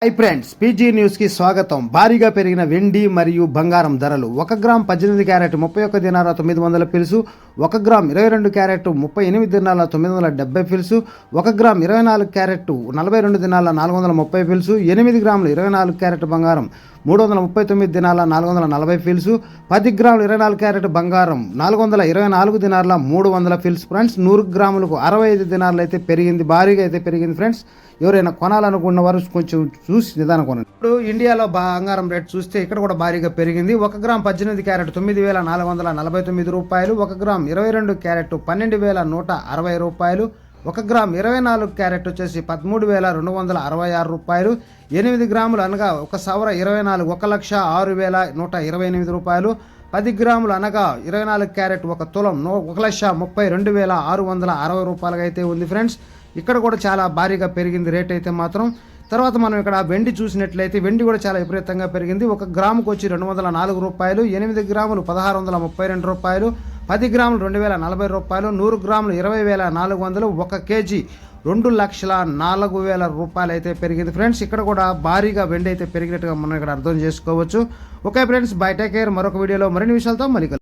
Hi friends, PG news కి స్వాగతం. భారీగా పెరిగిన వెండి మరియు బంగారం ధరలు. 1 గ్రామ్ 18 క్యారెట్ 31 దినాల 900 ఫిల్సు, 1 గ్రామ్ 22 క్యారెట్ 38 దినాల 970 ఫిల్సు, 1 గ్రామ్ 24 క్యారెట్ 42 దినాల 430 ఫిల్సు, 8 గ్రాములు 24 క్యారెట్ బంగారం 339 దినాల 440 ఫిల్సు, 10 గ్రాములు 24 క్యారెట్ బంగారం 424 దినాల 300 ఫిల్స్. ఫ్రెండ్స్, 100 గ్రాములకు 65 దినాలు అయితే పెరిగింది, భారీగా అయితే పెరిగింది. ఫ్రెండ్స్, ఎవరైనా కొనాలనుకున్న వారు కొంచెం చూసి నిదానం కొనండి. ఇప్పుడు ఇండియాలో బంగారం రేట్ చూస్తే ఇక్కడ కూడా భారీగా పెరిగింది. 1 గ్రామ్ 18 క్యారెట్ 9,449 రూపాయలు, 1 గ్రామ్ 22 క్యారెట్ 12,160 రూపాయలు, 1 గ్రామ్ 24 క్యారెట్ వచ్చేసి 13,266 రూపాయలు, 8 గ్రాములు అనగా 1 సవర 24 1,06,128 రూపాయలు, 10 గ్రాములు అనగా 24 క్యారెట్ 1 తులం 1,32,660 రూపాయలుగా అయితే ఉంది. ఫ్రెండ్స్, ఇక్కడ కూడా చాలా భారీగా పెరిగింది రేట్ అయితే మాత్రం. తర్వాత మనం ఇక్కడ వెండి చూసినట్లయితే వెండి కూడా చాలా విపరీతంగా పెరిగింది. 1 గ్రాముకు వచ్చి 204 రూపాయలు, 8 గ్రాములు 1,632 రూపాయలు, 10 గ్రాములు 2,040 రూపాయలు, 100 గ్రాములు 20,400, 1 కేజీ 2,04,000 రూపాయలు అయితే పెరిగింది. ఫ్రెండ్స్, ఇక్కడ కూడా భారీగా వెండి అయితే పెరిగినట్టుగా మనం ఇక్కడ అర్థం చేసుకోవచ్చు. Okay friends, by, take care. మరొక వీడియోలో మరిన్ని విషయాలతో మళ్ళీ